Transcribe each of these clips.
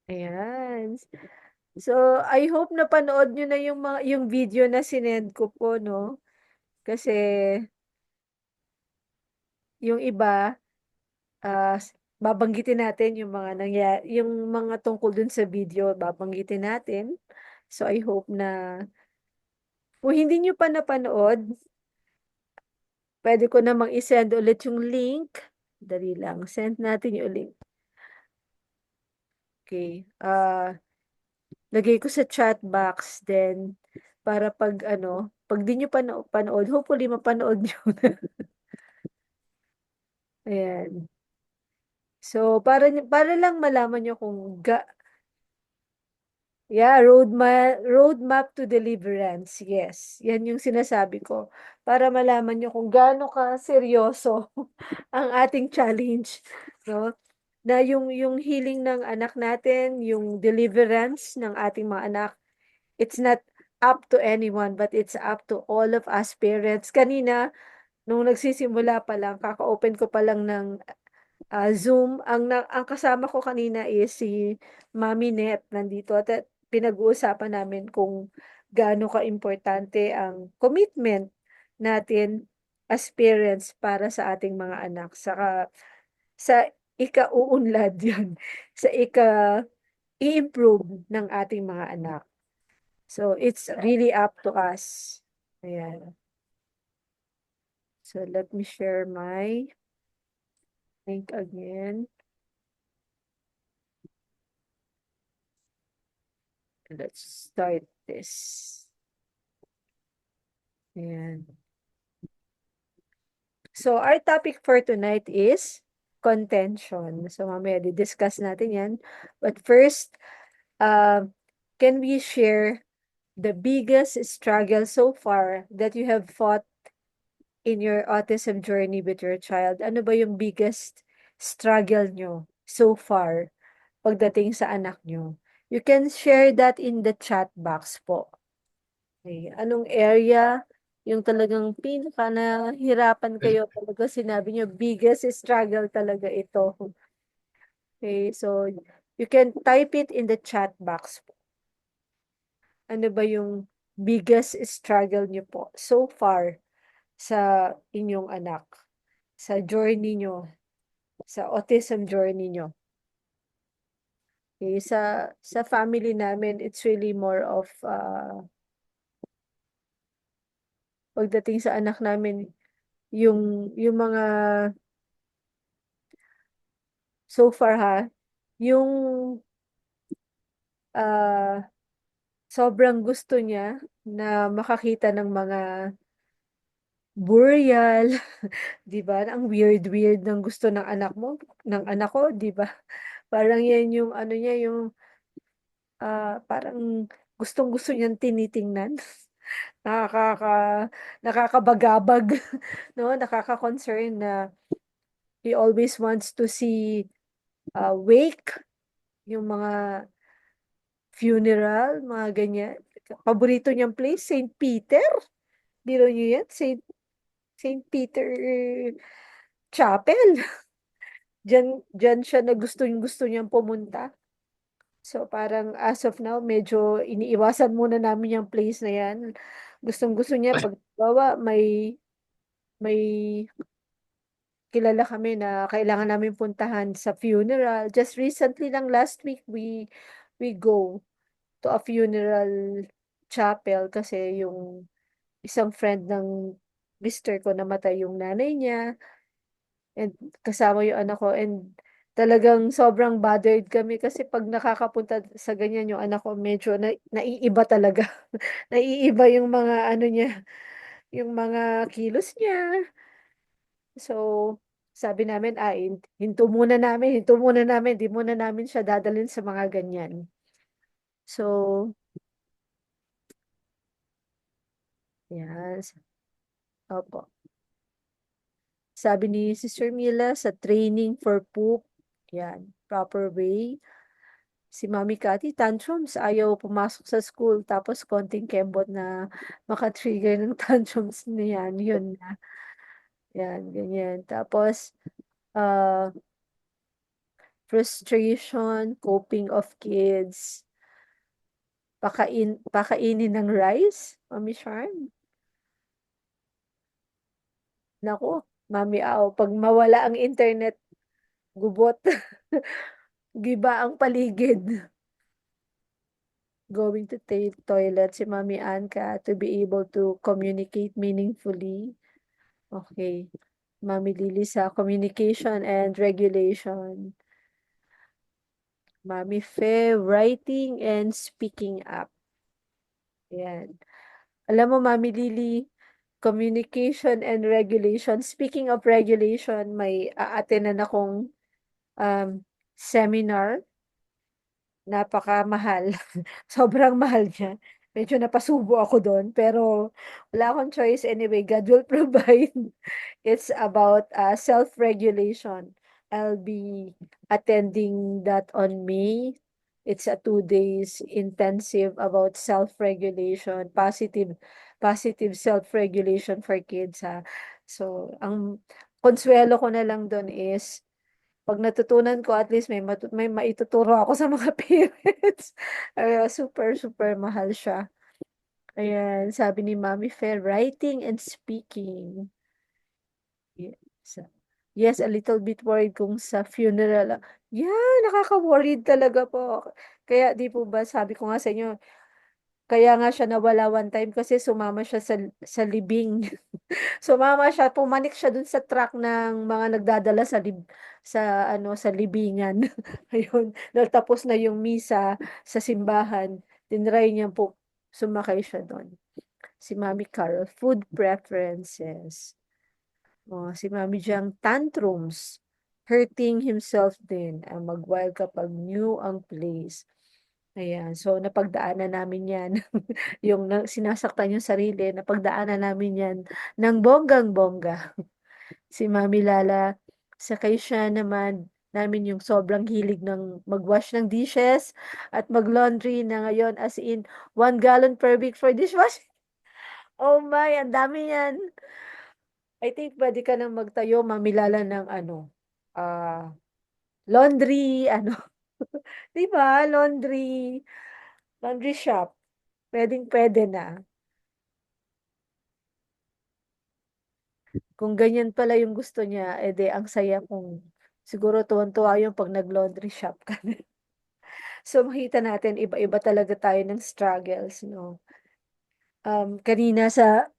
Ayan. So, I hope napanood niyo na yung video na sinend ko po, 'no? Kasi yung iba, babanggitin natin yung mga tungkol dun sa video, babanggitin natin. So, I hope na kung hindi niyo pa napanood, puwede ko namang i-send ulit yung link. Dali lang, send natin yung link. Okey, lagay ko sa chat box then para 'pag ano, 'pag di niyo pa panood, hopefully mapanood niyo na. Ayan. So, para lang malaman niyo kung yeah, roadmap to deliverance, yes. Yan yung sinasabi ko, para malaman niyo kung gaano kaseryoso ang ating challenge, 'no, na yung healing ng anak natin, yung deliverance ng ating mga anak, it's not up to anyone, but it's up to all of us parents. Kanina nung nagsisimula pa lang, kaka-open ko pa lang ng Zoom, ang kasama ko kanina is si Mami Net nandito at pinag-uusapan namin kung gaano kaimportante ang commitment natin as parents para sa ating mga anak, saka sa ikauunlad 'yan, sa i-improve ng ating mga anak. So, it's really up to us. Ayan. So, let me share my link again. Let's start this. Ayan. So, our topic for tonight is contention. So, mamaya di-discuss natin yan. But first, uh, can we share the biggest struggle so far that you have fought in your autism journey with your child? Ano ba yung biggest struggle nyo so far pagdating sa anak nyo? You can share that in the chat box po. Okay. Anong area yung talagang pinaka nahirapan kayo, talaga sinabi niyo biggest struggle talaga ito? Okay, so you can type it in the chat box po. Ano ba yung biggest struggle niyo po so far sa inyong anak, sa journey niyo, sa autism journey niyo? Okay, sa family namin, it's really more of pagdating sa anak namin, yung mga so far yung ah, sobrang gusto niya na makakita ng mga burial, 'di ba? Ang weird-weird ng gusto ng anak mo, ng anak ko, 'di ba? Parang 'yan yung ano niya, yung parang gustong-gusto niyang tinitingnan. Nakakaka nakakabagabag, 'no? Nakaka-concern na he always wants to see wake, yung mga funeral, mga ganyan. Paborito niyang place, Saint Peter. Biro niyo yan, Saint Peter Chapel. Diyan siya na gusto niyang pumunta. So, parang as of now, medyo iniiwasan muna namin yung place na yan. Gustong-gusto niya 'pag halimbawa may kilala kami na kailangan namin puntahan sa funeral. Just recently lang, last week, we go to a funeral chapel kasi yung isang friend ng mister ko, namatay yung nanay niya and kasama yung anak ko, and talagang sobrang bothered kami kasi 'pag nakakapunta sa ganyan yung anak ko, medyo naiiba talaga. Naiiba yung mga ano niya, yung mga kilos niya. So, sabi namin, hinto muna namin, 'di muna namin siya dadalhin sa mga ganyan. So, yes, opo. Sabi ni Sister Mila, sa training for poop, yan, proper way. Si Mami Cathy, tantrums, ayaw pumasok sa school, tapos konting kembot na maka-trigger ng tantrums niyan, yun na. Yan, ganyan. Tapos, ah, frustration, coping of kids, pakainin ng rice, Mami Sharn. Naku, Mami Au, 'pag mawala ang internet, gubot, giba ang paligid. Going to toilet si Mami Anka to be able to communicate meaningfully. Okay. Mami Lily sa communication and regulation. Mami Fe, writing and speaking up. Yan. Alam mo, Mami Lily, communication and regulation. Speaking of regulation, may a-attend akong seminar. Napakamahal. Sobrang mahal niya. Medyo napasubo ako dun, pero wala akong choice anyway, God will provide. It's about, self-regulation. I'll be attending that on May. It's a 2 days intensive about self-regulation, positive self-regulation for kids, ha. So, ang konsuwelo ko na lang dun is 'pag natutunan ko at least may maituturo ako sa mga parents. Super, super mahal siya. Ayan, sabi ni Mommy Fair, writing and speaking. Yes. Yes, a little bit worried kung sa funeral. Yeah, nakaka-worried talaga po. Kaya 'di po ba sabi ko nga sa inyo, kaya nga siya nawala one time kasi sumama siya sa libing. Sumama siya, pumanik siya dun sa truck ng mga nagdadala sa ano, sa libingan. Ayun, natapos na yung misa sa simbahan, tinry niya po sumakay siya dun. Si Mami Carol, food preferences. Oh, si Mami Jang, tantrums. Hurting himself din. Ang mag-wild kapag new ang place. Ayan, so napagdaanan namin yan. Yung sinasaktan yung sarili, napagdaanan namin yan ng bonggang-bongga. Si Mami Lala, sakay siya naman namin yung sobrang hilig ng mag-wash ng dishes at mag-laundry na ngayon as in 1 gallon per week for dishwashing. Oh my, ang dami yan. I think pwede ka nang magtayo, Mami Lala, ng ano, laundry, ano, 'di ba? Laundry shop. Pwedeng-pwede na. Kung ganyan pala yung gusto niya, edi ang saya kung siguro tuwang-tuwa yun 'pag nag-laundry shop ka. So, makita natin iba-iba talaga tayo ng struggles, 'no? Kanina sa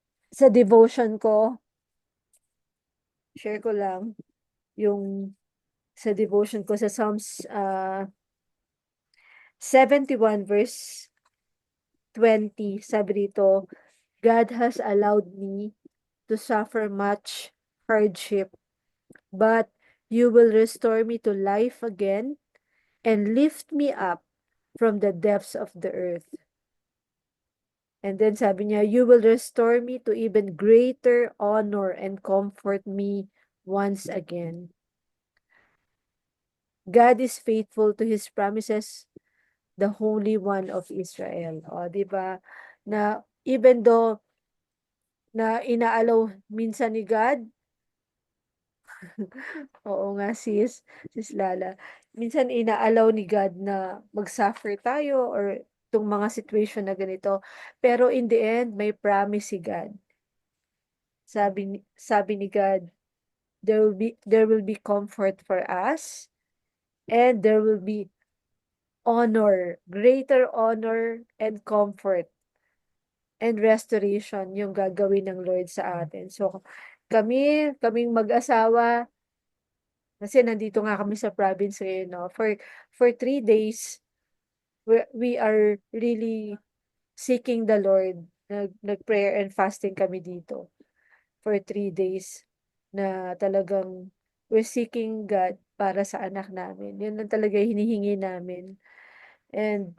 devotion ko, share ko lang yung sa devotion ko sa Psalms, 71 verse 20, sabi dito, "God has allowed me to suffer much hardship, but you will restore me to life again and lift me up from the depths of the earth." And then sabi niya, "You will restore me to even greater honor and comfort me once again." God is faithful to His promises, the Holy One of Israel. O, di ba? Na even though na inaalaw minsan ni God, oo nga sis Lala, minsan inaalaw ni God na mag-suffer tayo or itong mga situation na ganito. Pero in the end, may promise si God. Sabi ni God, there will be comfort for us, and there will be honor, greater honor and comfort and restoration yung gagawin ng Lord sa atin. So, kaming mag-asawa, kasi nandito nga kami sa province ngayon, no? For 3 days, we are really seeking the Lord. Nag-prayer and fasting kami dito for 3 days na talagang we're seeking God para sa anak namin. Yun lang talaga yung hinihingi namin. And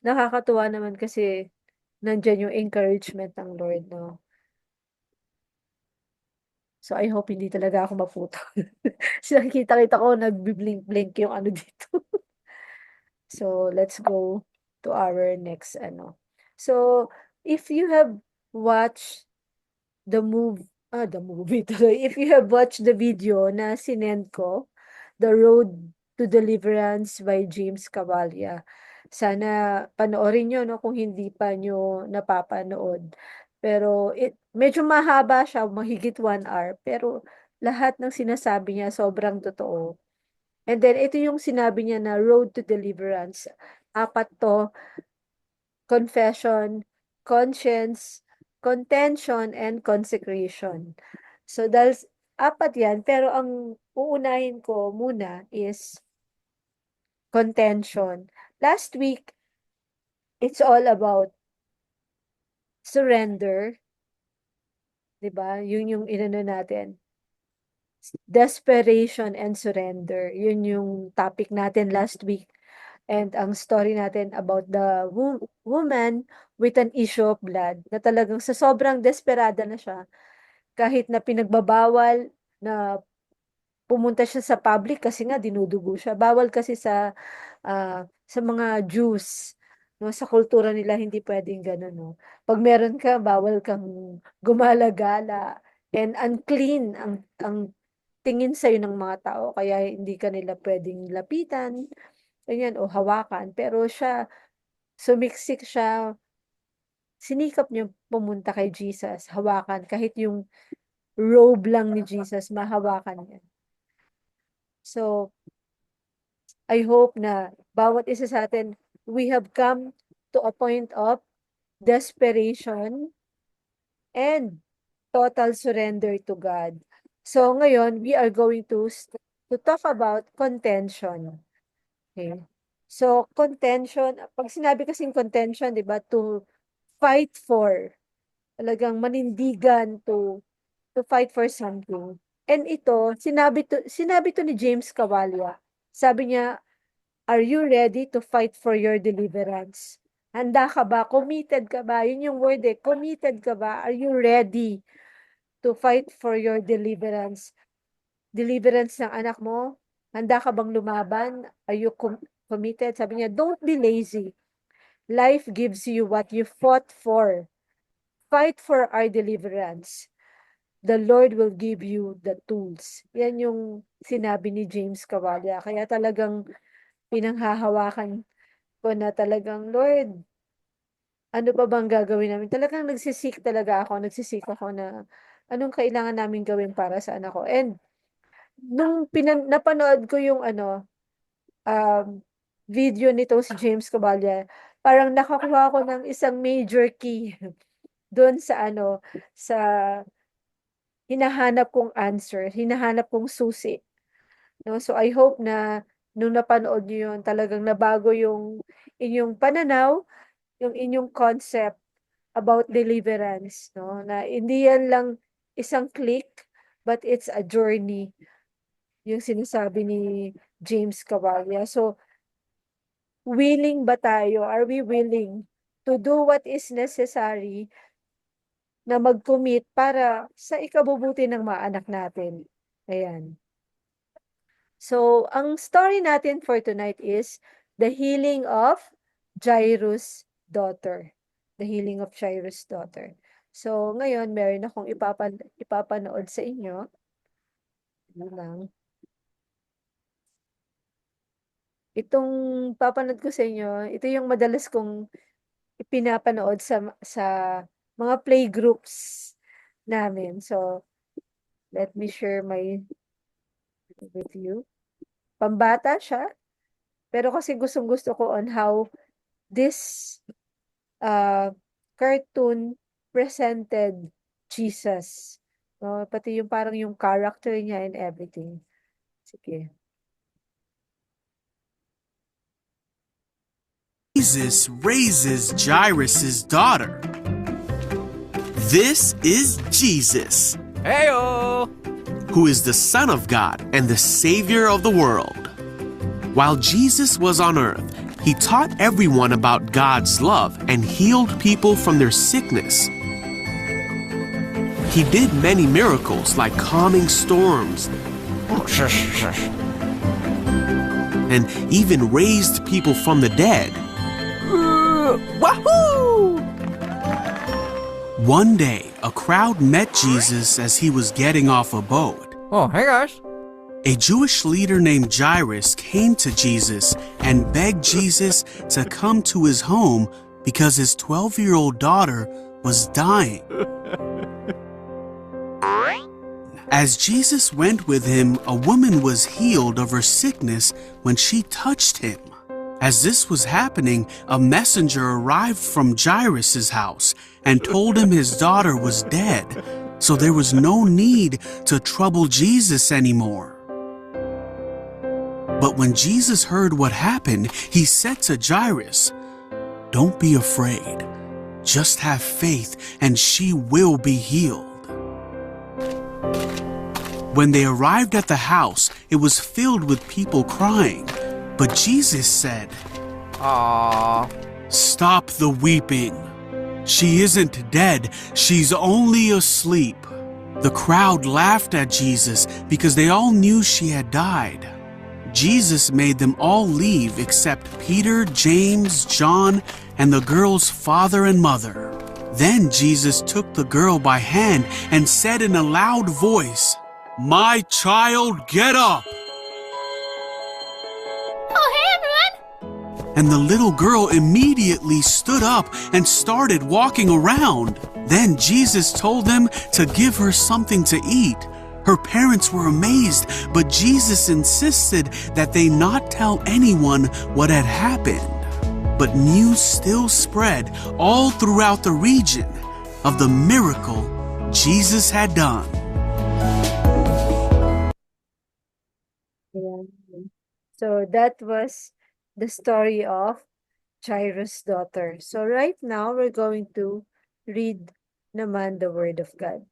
nakakatuwa naman kasi nandiyan yung encouragement ng Lord, no? So, I hope hindi talaga ako maputol. Kasi nakikita-kita ko nagbi-blink-blink yung ano dito. So, let's go to our next ano. So, if you have watched the The movie tuloy. If you have watched the video na sinend ko, The Road to Deliverance by James Cavalla. Sana panoorin niyo 'no, kung hindi pa niyo napapanood. Pero medyo mahaba siya, mahigit 1 hour, pero lahat ng sinasabi niya sobrang totoo. And then ito yung sinabi niya na road to deliverance. 4 'to: confession, conscience, contention, and consecration. So dahil 4 yan, pero ang uunahin ko muna is contention. Last week, it's all about surrender, 'di ba? Yun yung inano natin. Desperation and surrender. Yun yung topic natin last week. And ang story natin about the woman with an issue of blood na talagang sa sobrang desperada na siya, kahit na pinagbabawal na pumunta siya sa public kasi nga dinudugo siya. Bawal kasi sa mga Jews, 'no, sa kultura nila hindi puwedeng gano'n, 'no. 'Pag meron ka, bawal kang gumala-gala, and unclean ang tingin sa'yo ng mga tao, kaya hindi ka nila puwedeng lapitan, ganyan, o hawakan. Pero siya, sumiksik siya, sinikap niyang pumunta kay Jesus, hawakan kahit yung robe lang ni Jesus mahawakan niya. So, I hope na bawat isa sa atin, we have come to a point of desperation and total surrender to God. So ngayon, we are going to talk about contention. Okay? So contention, pag sinabi kasing contention, 'di ba, to fight for, talagang manindigan to fight for something. And ito, sinabi to ni James Cavalla. Sabi niya, are you ready to fight for your deliverance? Handa ka ba? Committed ka ba? Yun yung word eh. Committed ka ba? Are you ready to fight for your deliverance? Deliverance ng anak mo? Handa ka bang lumaban? Are you committed? Sabi niya, don't be lazy. Life gives you what you fought for. Fight for our deliverance. The Lord will give you the tools. Yan yung sinabi ni James Cavalla. Kaya talagang pinanghahawakan ko na talagang, Lord, ano pa bang gagawin namin? Talagang nagsisik ako na anong kailangan namin gawin para sa anak ko. And nung napanood ko yung um, video nito si James Cavalla, parang nakakuha ako ng isang major key doon sa hinahanap kong answer, hinahanap kong susi. No? So I hope na nung napanood niyo yun, talagang nabago yung inyong pananaw, yung inyong concept about deliverance, no? Na hindi yan lang isang click, but it's a journey, yung sinasabi ni James Cavalla. So, willing ba tayo? Are we willing to do what is necessary na mag-commit para sa ikabubuti ng mga anak natin? Ayan. So, ang story natin for tonight is the healing of Jairus' daughter. The healing of Jairus' daughter. So, ngayon, meron akong ipapanood sa inyo. Ano lang. Itong papanood ko sa inyo, ito yung madalas kong ipinapanood sa mga playgroups namin. So, let me share with you. Pambata siya, pero kasi gustong-gusto ko on how this cartoon presented Jesus. No, pati yung parang yung character niya and everything. Sige. Jesus raises Jairus' daughter. This is Jesus. Heyo! Who is the Son of God and the Savior of the world. While Jesus was on earth, he taught everyone about God's love and healed people from their sickness. He did many miracles like calming storms and even raised people from the dead. Wahoo! One day, a crowd met Jesus as he was getting off a boat. Oh, hey guys. A Jewish leader named Jairus came to Jesus and begged Jesus to come to his home because his 12-year-old daughter was dying. As Jesus went with him, a woman was healed of her sickness when she touched him. As this was happening, a messenger arrived from Jairus' house and told him his daughter was dead, so there was no need to trouble Jesus anymore. But when Jesus heard what happened, he said to Jairus, "Don't be afraid. Just have faith and she will be healed." When they arrived at the house, it was filled with people crying. But Jesus said, Aww. "Stop the weeping. She isn't dead, she's only asleep." The crowd laughed at Jesus because they all knew she had died. Jesus made them all leave except Peter, James, John, and the girl's father and mother. Then Jesus took the girl by hand and said in a loud voice, "My child, get up!" Oh, hey everyone! And the little girl immediately stood up and started walking around. Then Jesus told them to give her something to eat. Her parents were amazed, but Jesus insisted that they not tell anyone what had happened. But news still spread all throughout the region of the miracle Jesus had done. Ayan. So that was the story of Jairus' daughter. So right now, we're going to read naman the Word of God.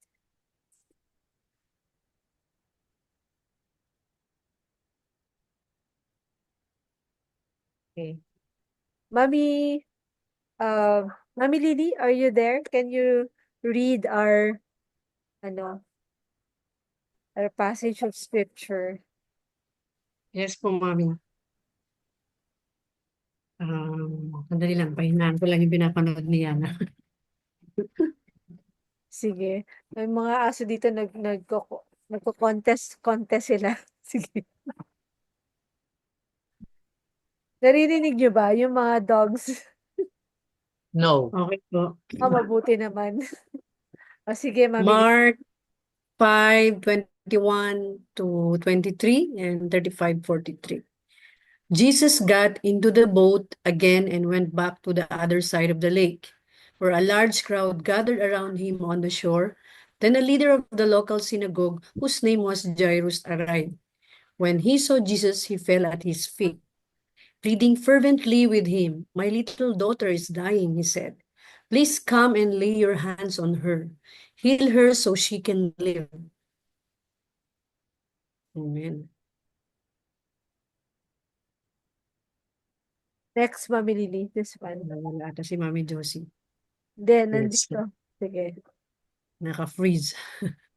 Okay. Mommy, Mommy Lily, are you there? Can you read our passage of scripture? Yes po, Mami. Sandali lang, pahinaan ko lang yung pinapanood ni Yana. Sige. May mga aso dito nagko-contest sila. Sige. Naririnig niyo ba yung mga dogs? No. Okay po. Mabuti naman. O sige, Mami. Mark 5:21 to 23 and 35:43. Jesus got into the boat again and went back to the other side of the lake, where a large crowd gathered around him on the shore. Then a leader of the local synagogue, whose name was Jairus, arrived. When he saw Jesus, he fell at his feet, pleading fervently with him. "My little daughter is dying," he said. "Please come and lay your hands on her. Heal her so she can live." Amen. Next, Mami Lily. This one. Wala ata si Mami Josie. Then, nandito. Sige. Naka-freeze.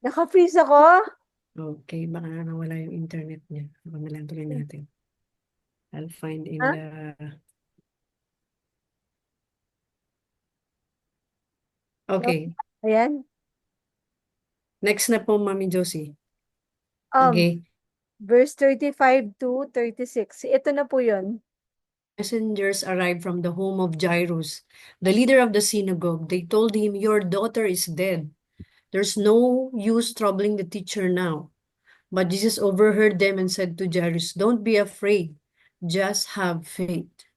Naka-freeze ako? Okay, baka nawala yung internet niya. Baka na lang tuloy natin. I'll find in Huh? the... Okay. Ayan. Next na po, Mami Josie. Um, Okay. Verse 35 to 36. Ito na po yun. Messengers arrived from the home of Jairus, the leader of the synagogue. They told him, "Your daughter is dead. There's no use troubling the teacher now." But Jesus overheard them and said to Jairus, "Don't be afraid. Just have faith."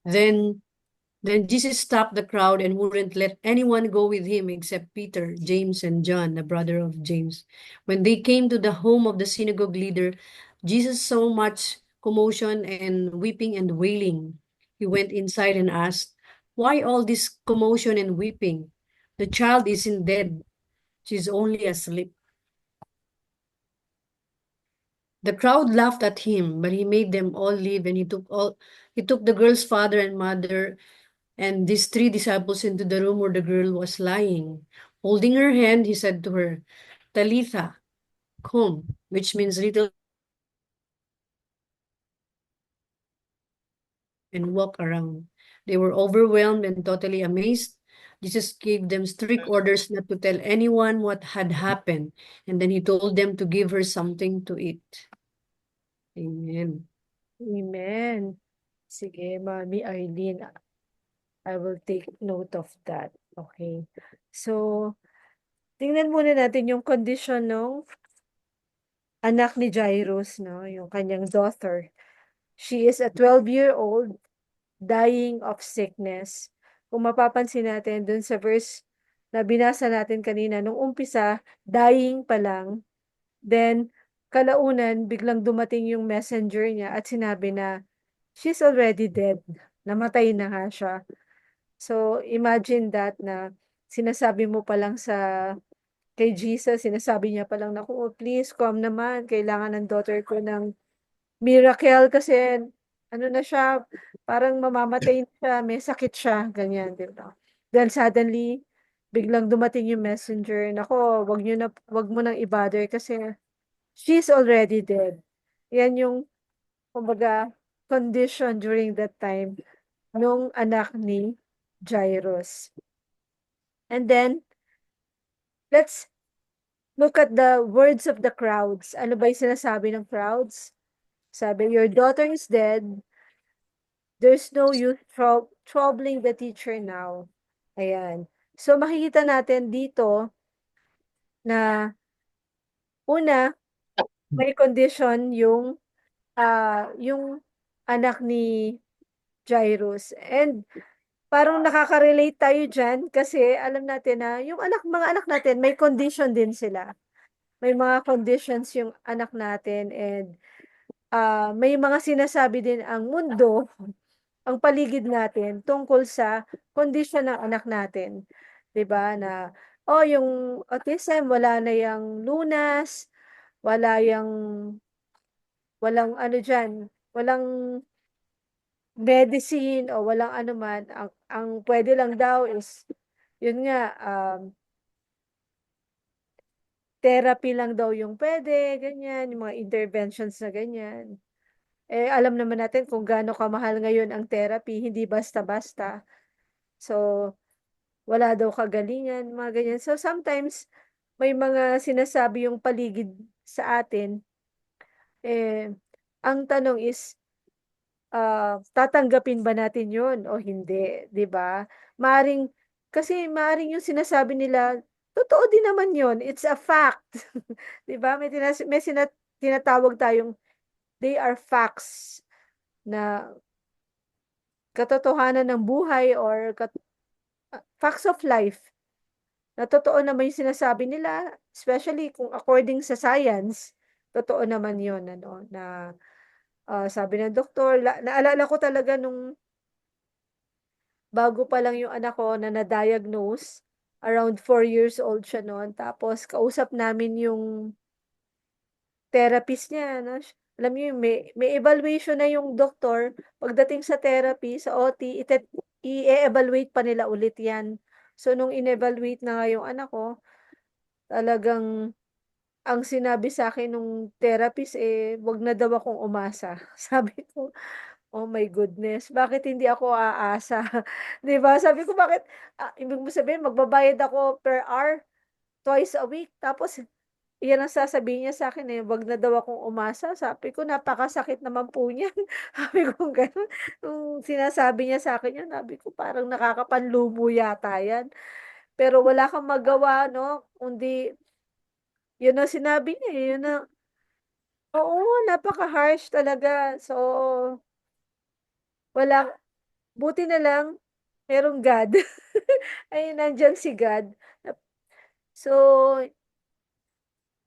Then Jesus stopped the crowd and wouldn't let anyone go with him except Peter, James, and John, the brother of James. When they came to the home of the synagogue leader, Jesus saw much commotion and weeping and wailing. He went inside and asked, "Why all this commotion and weeping? The child isn't dead. She's only asleep." The crowd laughed at him, but he made them all leave, and he took the girl's father and mother and these three disciples into the room where the girl was lying. Holding her hand, he said to her, "Talitha, cum," which means little, and walk around. They were overwhelmed and totally amazed. Jesus gave them strict orders not to tell anyone what had happened, and then he told them to give her something to eat. Amen. Amen. Sige, Mami Eileen, I will take note of that. Okay. So, tingnan muna natin yung condition ng anak ni Jairus, no? Yung kanyang daughter. She is a 12-year-old dying of sickness. Kung mapapansin natin dun sa verse na binasa natin kanina, nung umpisa, dying pa lang. Then, kalaunan, biglang dumating yung messenger niya at sinabi na, she's already dead. Namatay na nga siya. So, imagine that na sinasabi mo pa lang kay Jesus, sinasabi niya pa lang na, oh, please come naman, kailangan ng daughter ko ng miracle kasi ano na siya, parang mamamatay na siya, may sakit siya, ganyan, di ba? Then suddenly, biglang dumating yung messenger, nako, wag mo nang i-bother kasi she's already dead. Yan yung, kumbaga, condition during that time nung anak ni Jairus. And then, let's look at the words of the crowds. Ano ba yung sinasabi ng crowds? Sabi, your daughter is dead. There's no use troubling the teacher now. Ayan. So, makikita natin dito na una, may condition yung anak ni Jairus. And parang nakaka-relate tayo dyan kasi alam natin na yung mga anak natin, may condition din sila. May mga conditions yung anak natin and may mga sinasabi din ang mundo, ang paligid natin tungkol sa condition ng anak natin. 'Di ba na, oh, yung autism wala na yang lunas, wala yang walang ano diyan, walang medicine o walang ano man, ang pwede lang daw is yun nga, therapy lang daw yung pwede, ganyan, yung mga interventions na ganyan. Eh, alam naman natin kung gaano kamahal ngayon ang therapy, hindi basta-basta. So, wala daw kagalingan, mga ganyan. So, sometimes, may mga sinasabi yung paligid sa atin, eh, ang tanong is, tatanggapin ba natin yun o hindi, di ba? Kasi maaring yung sinasabi nila, totoo din naman yun, it's a fact. Di ba? Tinatawag tayong, they are facts na katotohanan ng buhay or facts of life na totoo naman yung sinasabi nila, especially kung according sa science, totoo naman yun, ano, na sabi ng doktor, naalala ko talaga nung bago pa lang yung anak ko na na-diagnose, around 4 years old siya noon, tapos kausap namin yung therapist niya, no? Alam niyo yung may evaluation na yung doktor, pagdating sa therapy, sa OT, i-evaluate pa nila ulit yan. So, nung in-evaluate na nga yung anak ko, talagang, ang sinabi sa akin nung therapist, wag na daw akong umasa. Sabi ko, oh my goodness, bakit hindi ako aasa? 'Di ba? Sabi ko, bakit, ibig mo sabihin, magbabayad ako per hour, twice a week, tapos iyan ang sasabihin niya sa'kin, wag na daw akong umasa. Sabi ko, napakasakit naman po niyan. Sabi ko gano'n. Nung sinasabi niya sa'kin yun, sabi ko, parang nakakapanlumo yata yan. Pero wala kang magawa, 'no, kundi yun ang sinabi niya, yun ang oo, napaka-harsh talaga. So, wala buti na lang merong God. Ay, nandiyan si God. So,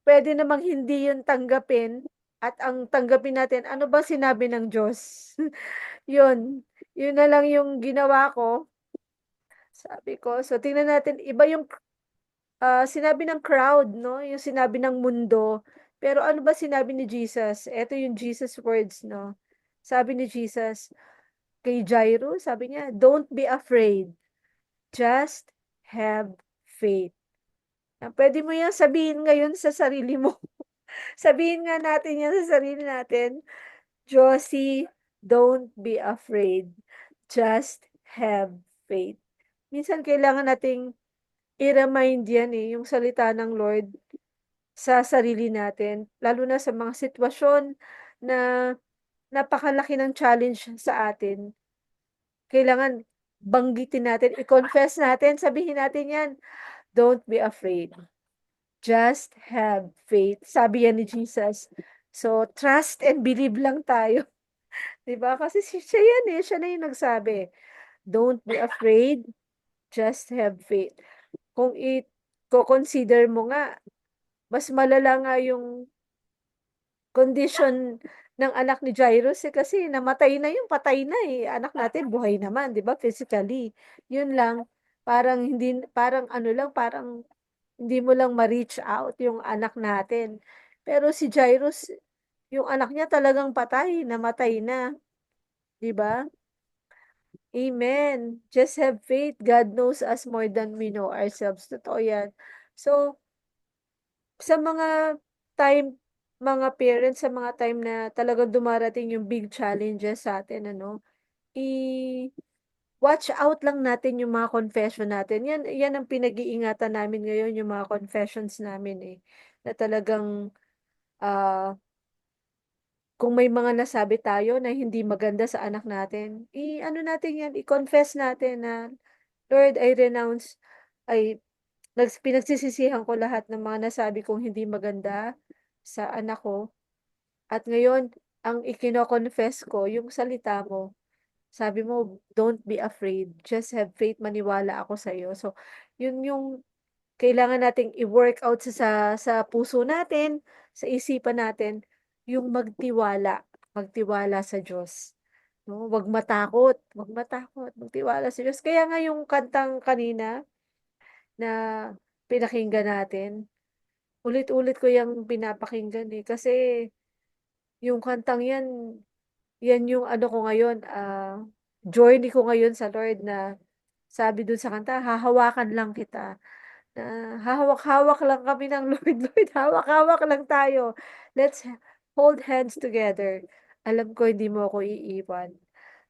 pwede namang hindi yun tanggapin at ang tanggapin natin, ano ba sinabi ng Diyos? Yun, yun na lang yung ginawa ko. Sabi ko, so tingnan natin, iba yung sinabi ng crowd, no? Yung sinabi ng mundo. Pero ano ba sinabi ni Jesus? Ito yung Jesus words, no? Sabi ni Jesus kay Jairus, sabi niya, don't be afraid. Just have faith. Pwede mo yan sabihin ngayon sa sarili mo. Sabihin nga natin yan sa sarili natin. Josie, don't be afraid. Just have faith. Minsan kailangan nating i-remind yan yung salita ng Lord sa sarili natin, lalo na sa mga sitwasyon na napakalaki ng challenge sa atin. Kailangan banggitin natin, i-confess natin, sabihin natin yan, don't be afraid. Just have faith. Sabi yan ni Jesus. So, trust and believe lang tayo. 'Di ba? Kasi siya yan siya na yung nagsabi. Don't be afraid, just have faith. Kung i-consider mo nga, mas malala nga yung condition ng anak ni Jairus kasi namatay na yun, patay na anak natin buhay naman, 'di ba, physically. Yun lang, parang ano lang, parang hindi mo lang ma-reach out yung anak natin. Pero si Jairus, yung anak niya talagang patay, namatay na, 'di ba? Amen. Just have faith. God knows us more than we know ourselves. Totoo yan. So, sa mga parents, sa mga time na talagang dumarating yung big challenges sa atin, i-watch out lang natin yung mga confession natin. Yan ang pinag-iingatan namin ngayon, yung mga confessions namin na talagang, ah, kung may mga nasabi tayo na hindi maganda sa anak natin, ano natin yan, i-confess natin na, Lord, I renounce, ay, pinagsisisihan ko lahat ng mga nasabi kong hindi maganda sa anak ko. At ngayon, ang ikino-confess ko, yung salita mo. Sabi mo, don't be afraid. Just have faith, maniwala ako sa iyo. So, yun yung kailangan nating i-work out sa puso natin, sa isipan natin, yung magtiwala sa Diyos. No, wag matakot, magtiwala sa Diyos. Kaya nga yung kantang kanina na pinakinggan natin, ulit-ulit ko yung pinapakinggan kasi yung kantang yan yung ano ko ngayon, journey ko ngayon sa Lord na sabi dun sa kanta, hahawakan lang kita. Na hahawak-hawak lang kami ng Lord, Lord, hawak-hawak lang tayo. Let's hold hands together. Alam ko hindi mo ako iiwan.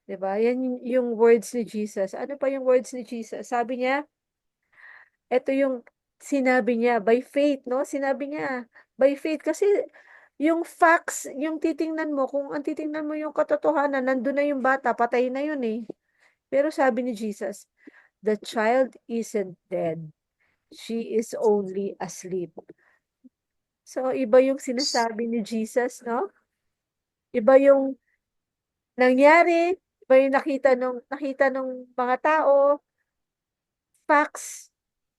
'Di ba? Yan yung words ni Jesus. Ano pa yung words ni Jesus? Sabi niya, eto yung sinabi niya, by faith, no? Sinabi niya, by faith. Kasi yung facts, yung titingnan mo, kung ang titingnan mo yung katotohanan, nandun na yung bata, patay na yun Pero sabi ni Jesus, the child isn't dead. She is only asleep. So, iba yung sinasabi ni Jesus, no? Iba yung nangyari, iba yung nakita nung mga tao, facts.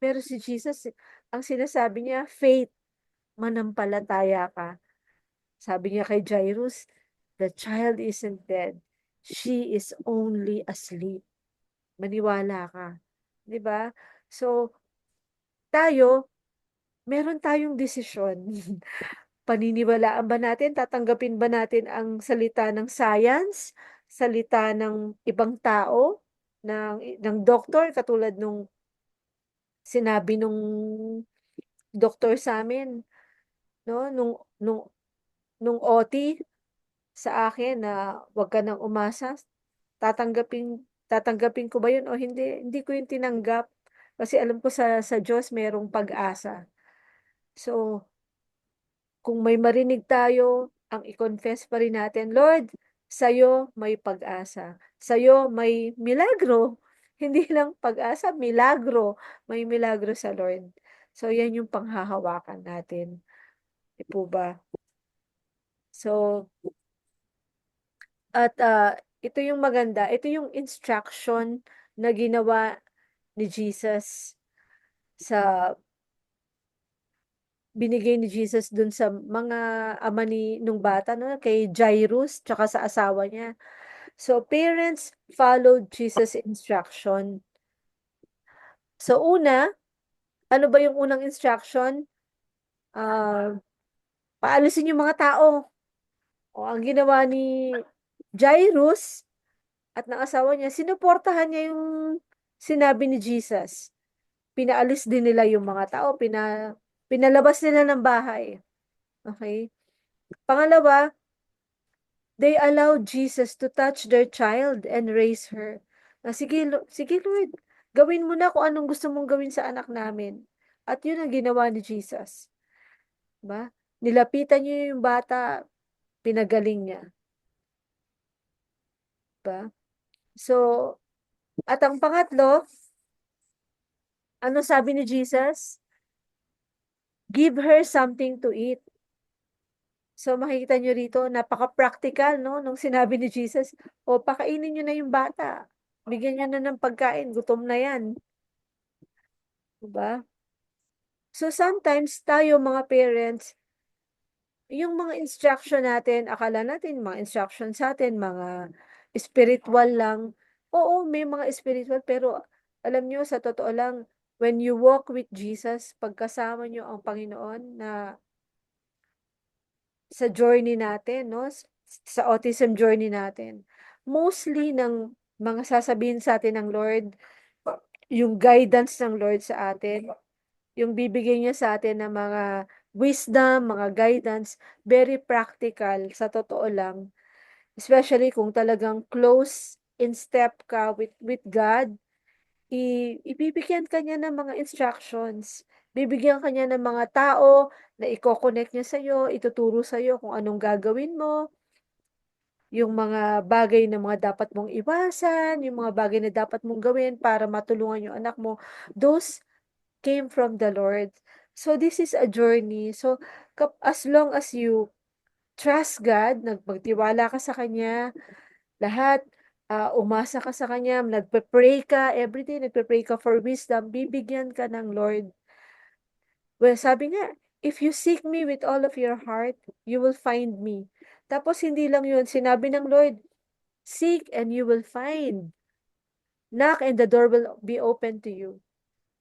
Pero si Jesus, ang sinasabi niya, faith, manampalataya ka. Sabi niya kay Jairus, the child isn't dead. She is only asleep. Maniwala ka. 'Di ba? So, tayo, meron tayong desisyon. Paniniwalaan ba natin, tatanggapin ba natin ang salita ng science, salita ng ibang tao, ng doktor, katulad nung sinabi nung doktor sa'min, 'no, nung OT sa akin na, "Wag ka ng umasa." Tatanggapin ko ba yun o hindi? Hindi ko yun tinanggap, kasi alam ko sa Diyos merong pag-asa. So, kung may marinig tayo, ang i-confess pa rin natin, Lord, sa'yo may pag-asa. Sa'yo may milagro. Hindi lang pag-asa, milagro. May milagro sa Lord. So, yan yung panghahawakan natin. Di po ba? So, at ito yung maganda. Ito yung instruction na ginawa ni Jesus sa binigay ni Jesus dun sa mga ama nung bata, no, kay Jairus tsaka sa asawa niya. So, parents followed Jesus' instruction. So, ano ba yung unang instruction? Ah, paalisin yung mga tao. O, ang ginawa ni Jairus at ng asawa niya, sinuportahan niya yung sinabi ni Jesus. Pinaalis din nila yung mga tao, pinalabas nila ng bahay. Okay? Pangalawa, they allowed Jesus to touch their child and raise her. Sige Lord, gawin mo na kung anong gusto mong gawin sa anak namin. At yun ang ginawa ni Jesus. Ba? Nilapitan niya yung bata, pinagaling niya. Ba? So, at ang pangatlo, ano sabi ni Jesus? Give her something to eat. So makikita nyo rito, napaka-practical, no? Nung sinabi ni Jesus, o pakainin nyo na yung bata. Bigyan nyo na ng pagkain, gutom na yan. Diba? So sometimes tayo mga parents, yung mga instruction natin, akala natin mga instruction sa atin, mga spiritual lang. Oo, may mga spiritual, pero alam nyo, sa totoo lang, when you walk with Jesus, pagkasama nyo ang Panginoon na sa journey natin, no? Sa autism journey natin. Mostly ng mga sasabihin sa atin ng Lord, yung guidance ng Lord sa atin, yung bibigay niya sa atin ng mga wisdom, mga guidance, very practical, sa totoo lang. Especially kung talagang close in step ka with God, ibibigyan ka niya ng mga instructions. Bibigyan ka niya ng mga tao na iko-connect niya sa'yo, ituturo sa'yo kung anong gagawin mo, yung mga bagay na mga dapat mong iwasan, yung mga bagay na dapat mong gawin para matulungan yung anak mo. Those came from the Lord. So this is a journey. So as long as you trust God, magtiwala ka sa Kanya, lahat, umasa ka sa Kanya, nagpe-pray ka, everyday nagpe-pray ka for wisdom, bibigyan ka ng Lord. Well, sabi nga, if you seek me with all of your heart, you will find me. Tapos hindi lang yun, sinabi ng Lord, seek and you will find. Knock and the door will be open to you.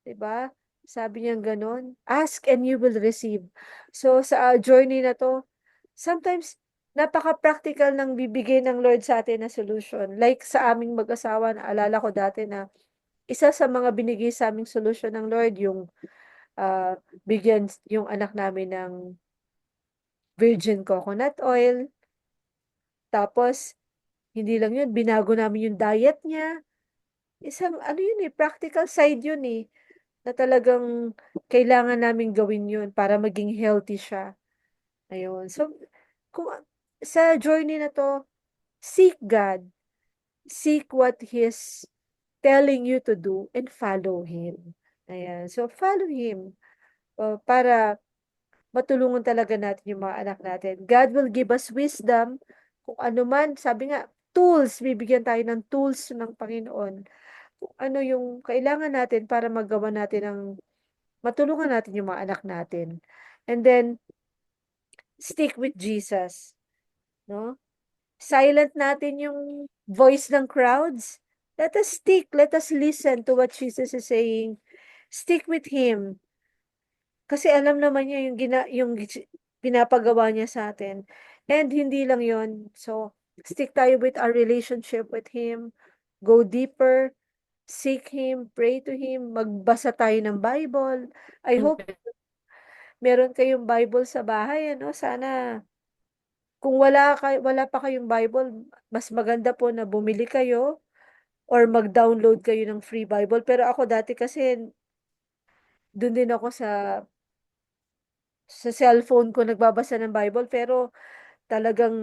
Diba? Sabi niya ganon. Ask and you will receive. So sa journey na to, sometimes napaka-practical ng bibigay ng Lord sa atin na solution. Like sa aming mag-asawa, naalala ko dati na isa sa mga binigay sa aming solution ng Lord, yung bigyan yung anak namin ng virgin coconut oil. Tapos, hindi lang yun, binago namin yung diet niya. Isang, ano yun eh, practical side yun eh, na talagang kailangan namin gawin yun para maging healthy siya. Ayun. So, kung sa journey na to, seek God. Seek what He's telling you to do and follow Him. Ayan. So, follow Him. Para matulungan talaga natin yung mga anak natin. God will give us wisdom. Kung ano man, sabi nga, tools, bibigyan tayo ng tools ng Panginoon. Kung ano yung kailangan natin para magawa natin ang matulungan natin yung mga anak natin. And then, stick with Jesus. No? Silent natin yung voice ng crowds. Let us stick. Let us listen to what Jesus is saying. Stick with Him. Kasi alam naman niya yung pinapagawa niya sa atin. And hindi lang yon. So, stick tayo with our relationship with Him. Go deeper. Seek Him. Pray to Him. Magbasa tayo ng Bible. I hope meron kayong Bible sa bahay. Ano? Sana, kung wala pa kayong Bible, mas maganda po na bumili kayo or mag-download kayo ng free Bible. Pero ako dati kasi, dun din ako sa cellphone ko nagbabasa ng Bible, pero talagang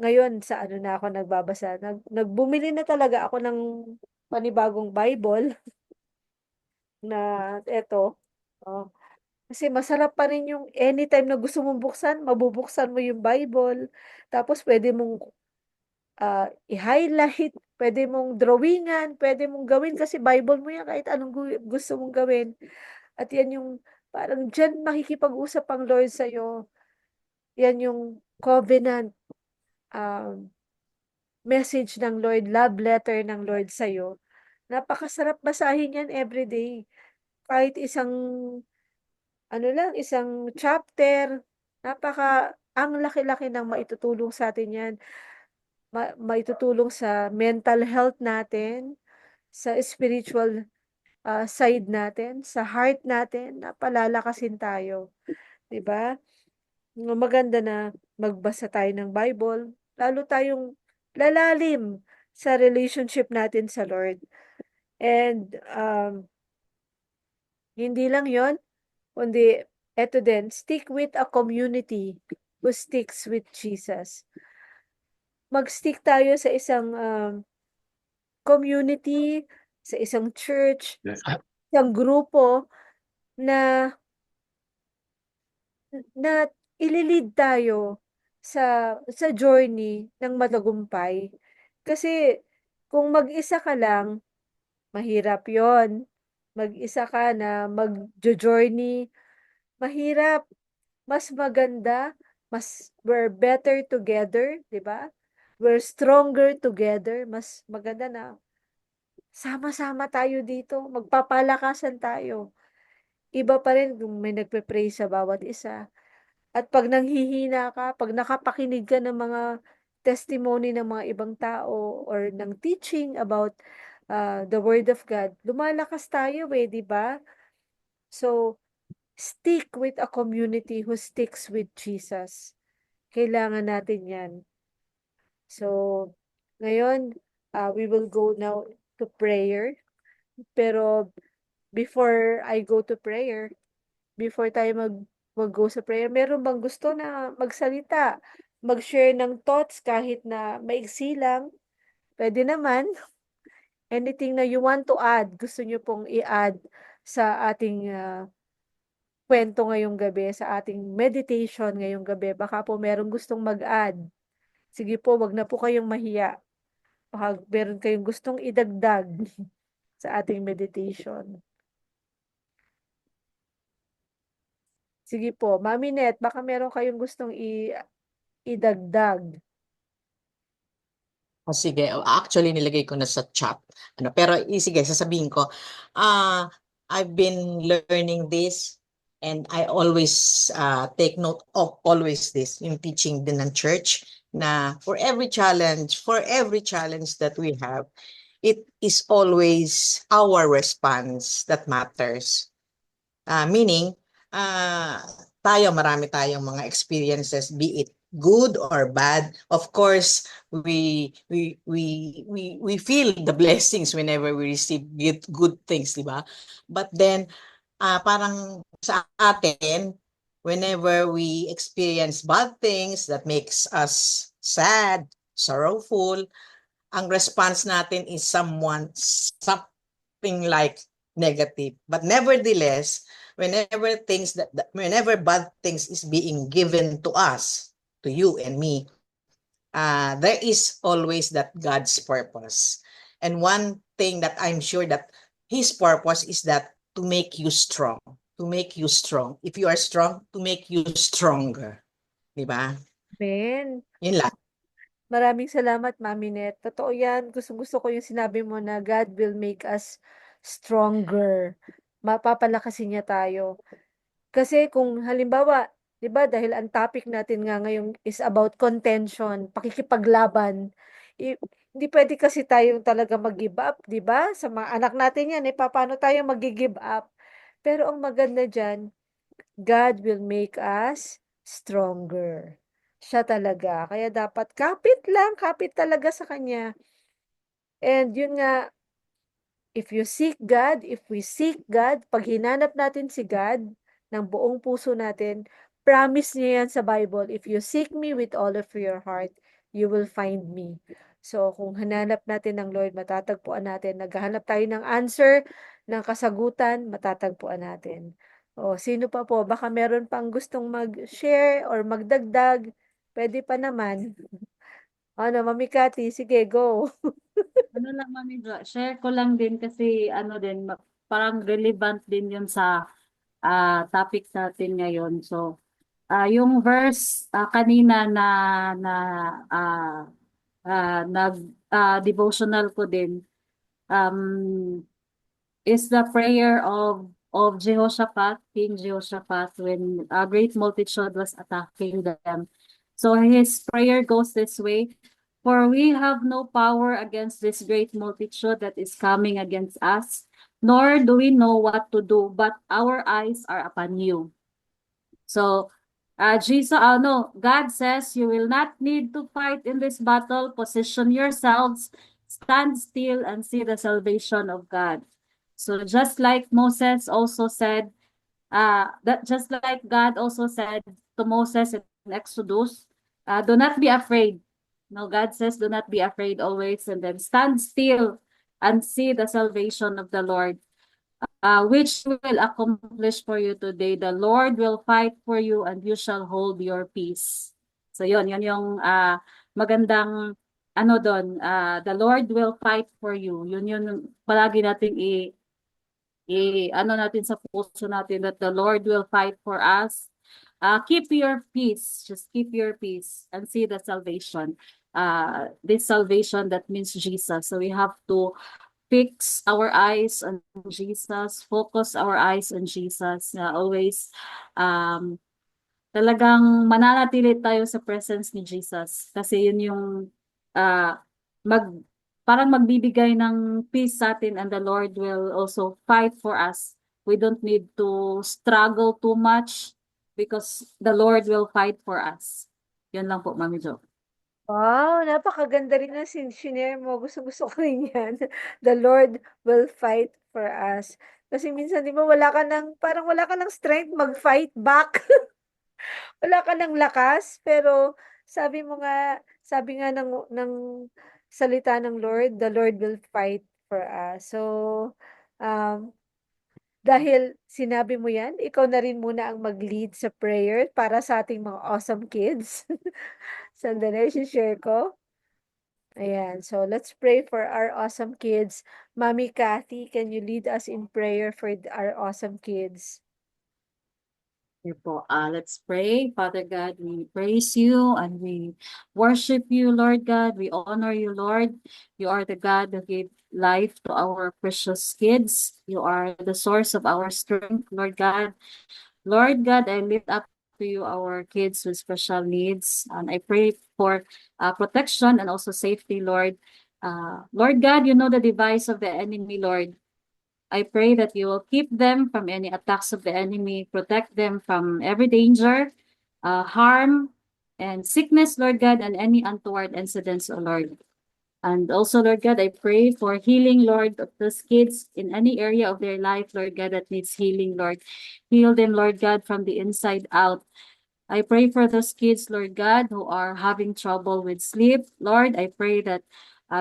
ngayon sa ano na ako nagbabasa. Nagbumili na talaga ako ng panibagong Bible na eto. Oh. Kasi masarap pa rin yung anytime na gusto mong buksan, mabubuksan mo yung Bible. Tapos pwede mong i-highlight, pwede mong drawingan, pwede mong gawin kasi Bible mo yan kahit anong gusto mong gawin. At yan yung parang dyan makikipag-usap ang Lord sa'yo. Yan yung covenant message ng Lord, love letter ng Lord sa'yo. Napakasarap basahin yan everyday. Kahit isang chapter, ang laki-laki ng maitutulong sa atin yan. Maitutulong sa mental health natin, sa spiritual side natin, sa heart natin, napalalakasin tayo. 'Di ba? Maganda na magbasa tayo ng Bible, lalo tayong lalalim sa relationship natin sa Lord. And hindi lang yon, kundi eto din, stick with a community who sticks with Jesus. Mag-stick tayo sa isang community, sa isang church, isang grupo na na ililid tayo sa journey ng matagumpay. Kasi kung mag-isa ka lang, mahirap 'yon. Mag-isa ka na magjo-journey, mahirap. Mas maganda, we're better together, 'di ba? We're stronger together. Mas maganda na sama-sama tayo dito, magpapalakasan tayo. Iba pa rin kung may nagpe-pray sa bawat isa. At 'pag nanghihina ka, 'pag nakapakinig ka ng mga testimony ng mga ibang tao or ng teaching about the Word of God, lumalakas tayo, 'di ba? So, stick with a community who sticks with Jesus. Kailangan natin 'yan. So, ngayon, we will go now to prayer. Pero before I go to prayer, before tayo mag-go sa prayer, meron bang gusto na magsalita, mag-share ng thoughts kahit na maiksi lang? Pwede naman. Anything na you want to add, gusto nyo pong i-add sa ating kwento ngayong gabi, sa ating meditation ngayong gabi. Baka po merong gustong mag-add. Sige po, wag na po kayong mahiya. Baka meron kayong gustong idagdag sa ating meditation. Sige po, Mami Net, baka meron kayong gustong idagdag. O sige, actually nilagay ko na sa chat. Pero sige, sasabihin ko. I've been learning this and I always take note of always this, yung teaching din ng church na for every challenge that we have, it is always our response that matters. Meaning, marami tayong mga experiences, be it good or bad. Of course, we feel the blessings whenever we receive good things, di ba? But then, parang sa atin, whenever we experience bad things that makes us sad, sorrowful, ang response natin is something like negative. But nevertheless, whenever bad things is being given to us, to you and me, there is always that God's purpose. And one thing that I'm sure that His purpose is that to make you strong. To make you strong. If you are strong, to make you stronger. Diba? Amen. Yun lang. Maraming salamat, Mami Net. Totoo yan. Gusto ko yung sinabi mo na God will make us stronger. Mapapalakasin niya tayo. Kasi kung halimbawa, 'di ba, dahil ang topic natin nga ngayon is about contention, pakikipaglaban. I, hindi pwede kasi tayong talaga mag-give up, 'di ba? Sa mga anak natin yan, paano tayo mag-give up? Pero ang maganda diyan, God will make us stronger. Siya talaga. Kaya dapat kapit talaga sa Kanya. And yun nga, if we seek God, pag hinanap natin si God ng buong puso natin, promise niya yan sa Bible, if you seek me with all of your heart, you will find me. So, kung hananap natin ng Lord, matatagpuan natin. Naghahanap tayo ng answer, ng kasagutan, matatagpuan natin. O, sino pa po? Baka meron pang gustong mag-share or magdagdag. Pwede pa naman. Ano, Mami Cathy, sige, go. Ano lang, Mami Jo, share ko lang din kasi parang relevant din yun sa topic natin ngayon. So, yung verse kanina na devotional ko din is the prayer of Jehoshaphat, King Jehoshaphat, when a great multitude was attacking them. So his prayer goes this way: For we have no power against this great multitude that is coming against us, nor do we know what to do, but our eyes are upon you. So, God says you will not need to fight in this battle. Position yourselves, stand still and see the salvation of God. So just like Moses also said, that just like God also said to Moses in Exodus, do not be afraid. No, God says, do not be afraid always, and then stand still and see the salvation of the Lord, which will accomplish for you today. The Lord will fight for you and you shall hold your peace. So yun yung magandang ano doon, the Lord will fight for you. Yun yung palagi nating ano natin sa puso natin, that the Lord will fight for us. Keep your peace. Just keep your peace and see the salvation. This salvation that means Jesus. So we have to fix our eyes on Jesus, focus our eyes on Jesus. Always talagang mananatili tayo sa presence ni Jesus. Kasi yun yung uh, mag parang magbibigay ng peace sa atin, and the Lord will also fight for us. We don't need to struggle too much because the Lord will fight for us. Yun lang po, Mami Jo. Wow, napakaganda rin ng shinare mo. Gusto ko rin yan. The Lord will fight for us. Kasi minsan, di ba, parang wala ka ng strength mag-fight back. Wala ka ng lakas, pero sabi nga ng salita ng Lord, the Lord will fight for us. So, um, dahil sinabi mo yan, ikaw na rin muna ang mag-lead sa prayer para sa ating mga awesome kids. Sandali, share ko. Ayan, so let's pray for our awesome kids. Mommy Kathy, can you lead us in prayer for our awesome kids? Here po, let's pray. Father God, we praise you and we worship you, Lord God. We honor you, Lord. You are the God that gave life to our precious kids. You are the source of our strength, Lord God. Lord God, I lift up to you our kids with special needs, and I pray for protection and also safety, Lord. Lord God, you know the device of the enemy, Lord. I pray that you will keep them from any attacks of the enemy, protect them from every danger, harm, and sickness, Lord God, and any untoward incidents, O Lord. And also, Lord God, I pray for healing, Lord, of those kids in any area of their life, Lord God, that needs healing, Lord. Heal them, Lord God, from the inside out. I pray for those kids, Lord God, who are having trouble with sleep. Lord, I pray that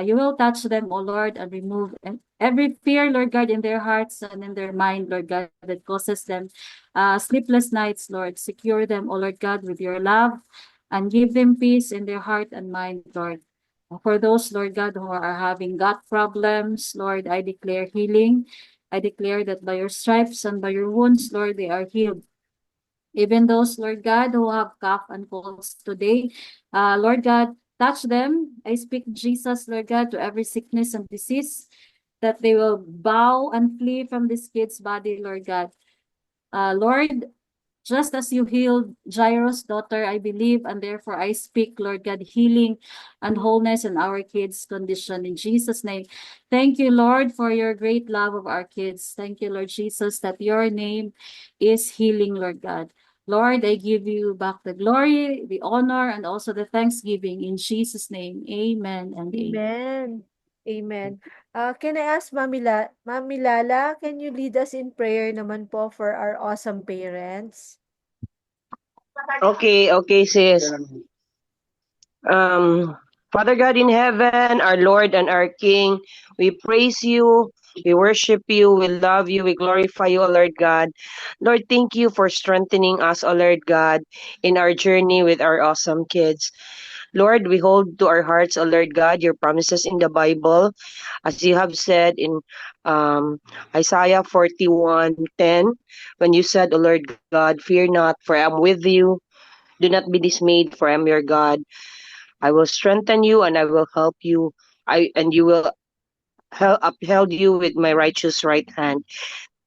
you will touch them, O Lord, and remove every fear, Lord God, in their hearts and in their mind, Lord God, that causes them sleepless nights, Lord. Secure them, O Lord God, with your love and give them peace in their heart and mind, Lord. For those, Lord God, who are having gut problems, Lord, I declare healing. I declare that by your stripes and by your wounds, Lord, they are healed. Even those, Lord God, who have cough and colds today, Lord God, touch them. I speak Jesus, Lord God, to every sickness and disease, that they will bow and flee from this kid's body, Lord God. Lord, just as you healed Jairus' daughter, I believe, and therefore I speak, Lord God, healing and wholeness in our kids' condition in Jesus' name. Thank you, Lord, for your great love of our kids. Thank you, Lord Jesus, that your name is healing, Lord God. Lord, I give you back the glory, the honor, and also the thanksgiving in Jesus' name. Amen and amen. Amen. Amen. Can I ask Mami Lala, can you lead us in prayer naman po for our awesome parents? Okay, sis. Father God in heaven, our Lord and our King, we praise you, we worship you, we love you, we glorify you, O Lord God. Lord, thank you for strengthening us, O Lord God, in our journey with our awesome kids. Lord, we hold to our hearts, O Lord God, your promises in the Bible, as you have said in Isaiah 41:10, when you said, O Lord God, fear not, for I am with you. Do not be dismayed, for I am your God. I will strengthen you and I will help you. And you will upheld you with my righteous right hand.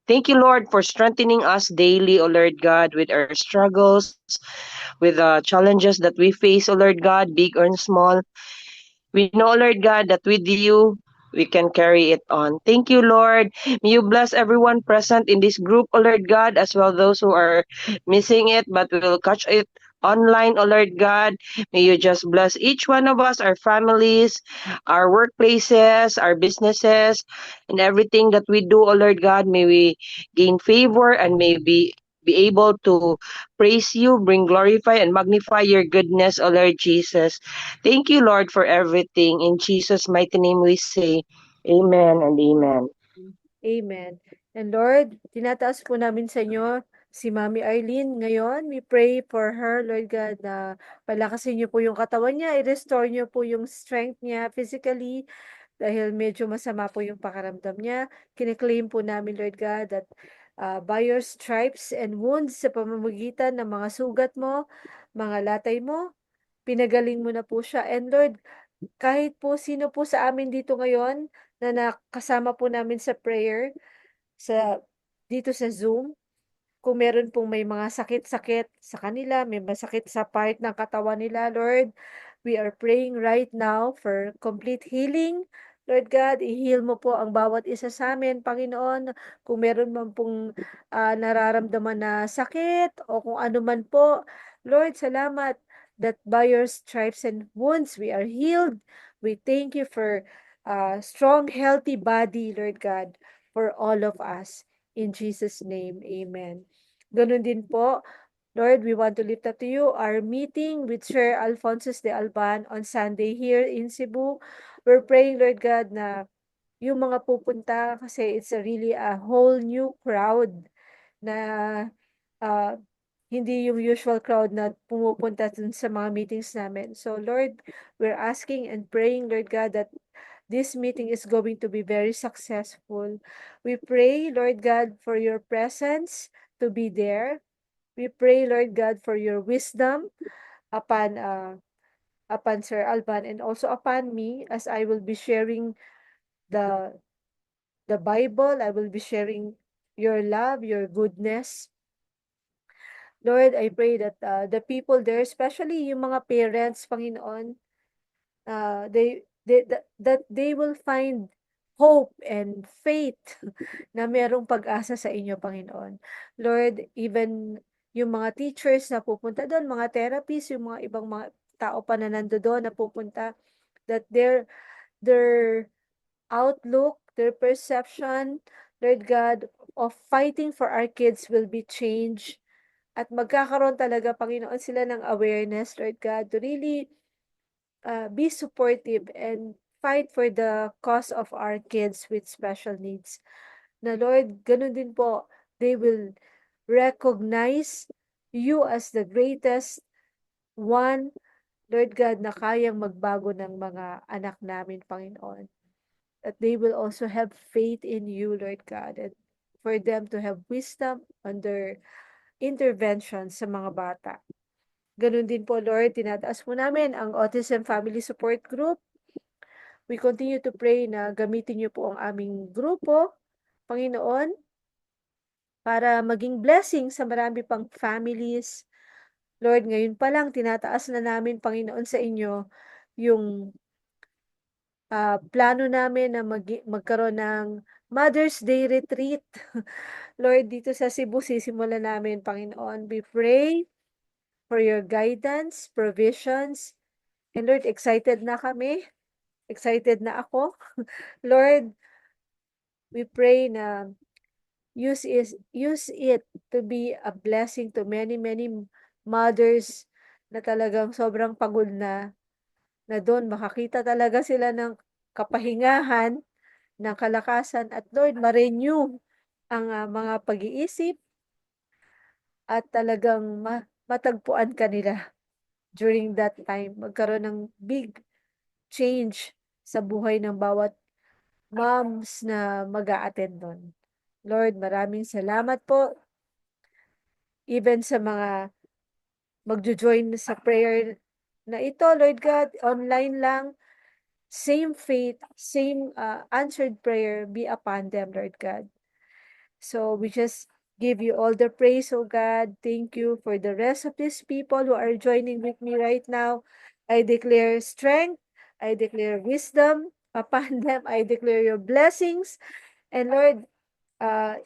Thank you, Lord, for strengthening us daily, O Lord God, with our struggles, with the challenges that we face, O Lord God, big or small. We know, Lord God, that with you, we can carry it on. Thank you, Lord. May you bless everyone present in this group, O Lord God, as well those who are missing it, but will catch it online, oh Lord God. May you just bless each one of us, our families, our workplaces, our businesses, and everything that we do, oh Lord God. May we gain favor and may be able to praise you, bring glorify and magnify your goodness, O Lord Jesus. Thank you, Lord, for everything. In Jesus' mighty name we say, Amen and Amen. Amen. And Lord, tinataas po namin sa inyo si Mami Arlene ngayon. We pray for her, Lord God, na palakasin niyo po yung katawan niya, i-restore niyo po yung strength niya physically dahil medyo masama po yung pakaramdam niya. Kine-claim po namin, Lord God, that by your stripes and wounds sa pamamagitan ng mga sugat mo, mga latay mo, pinagaling mo na po siya. And Lord, kahit po sino po sa amin dito ngayon na nakasama po namin sa prayer, dito sa Zoom, kung meron pong may mga sakit-sakit sa kanila, may masakit sa part ng katawan nila, Lord, we are praying right now for complete healing. Lord God, i-heal mo po ang bawat isa sa amin, Panginoon. Kung meron man pong nararamdaman na sakit o kung ano man po, Lord, salamat that by your stripes and wounds we are healed. We thank you for strong, healthy body, Lord God, for all of us. In Jesus' name, amen. Ganun din po, Lord, we want to lift up to you our meeting with Sir Alphonsus de Alban on Sunday here in Cebu. We're praying, Lord God, na yung mga pupunta kasi it's really a whole new crowd na uh, hindi yung usual crowd na pumupunta dun sa mga meetings namin. So Lord, we're asking and praying, Lord God, that this meeting is going to be very successful. We pray, Lord God, for your presence to be there. We pray, Lord God, for your wisdom upon Sir Alban and also upon me as I will be sharing the Bible. I will be sharing your love, your goodness. Lord, I pray that the people there, especially yung mga parents, Panginoon, that they will find hope and faith na merong pag-asa sa inyo, Panginoon. Lord, even yung mga teachers na pupunta doon, mga therapists, yung mga ibang mga tao pa na nandoon na pupunta, that their outlook, their perception, Lord God, of fighting for our kids will be changed at magkakaroon talaga, Panginoon, sila ng awareness, Lord God, to really be supportive and fight for the cause of our kids with special needs. Na Lord, ganun din po, they will recognize you as the greatest one, Lord God, na kayang magbago ng mga anak namin, Panginoon. That they will also have faith in you, Lord God, and for them to have wisdom on their intervention sa mga bata. Ganun din po, Lord, tinataas mo namin ang Autism Family Support Group. We continue to pray na gamitin niyo po ang aming grupo, Panginoon, para maging blessing sa marami pang families. Lord, ngayon pa lang, tinataas na namin, Panginoon, sa inyo yung plano namin na magkaroon ng Mother's Day Retreat. Lord, dito sa Cebu, sisimulan namin, Panginoon. We pray for your guidance, provisions. And Lord, excited na kami. Excited na ako. Lord, we pray na use it to be a blessing to many, many mothers na talagang sobrang pagod na doon makakita talaga sila ng kapahingahan, ng kalakasan at Lord, ma-renew ang mga pag-iisip at talagang matagpuan kanila during that time. Magkaroon ng big change sa buhay ng bawat moms na mag-a-attend doon. Lord, maraming salamat po. Even sa mga magjo-join sa prayer na ito, Lord God, online lang, same faith, same answered prayer be upon them, Lord God. So we just give you all the praise, oh God. Thank you for the rest of these people who are joining with me right now. I declare strength. I declare wisdom upon them. I declare your blessings. And Lord,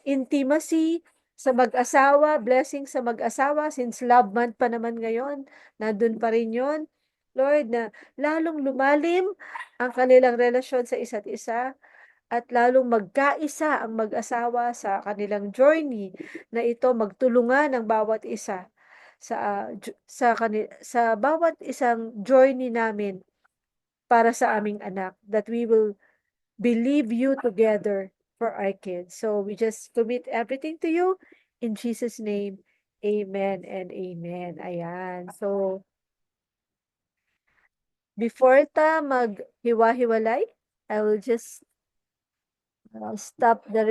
intimacy Sa mag-asawa, blessing sa mag-asawa, since love month pa naman ngayon, nandun pa rin yun. Lord, na lalong lumalim ang kanilang relasyon sa isa't isa at lalong magkaisa ang mag-asawa sa kanilang journey na ito, magtulungan ang bawat isa sa bawat isang journey namin para sa aming anak, that we will believe you together for our kids. So we just commit everything to you in Jesus' name. Amen and amen. Ayan. So before ta maghiwa-hiwalay, I will just stop the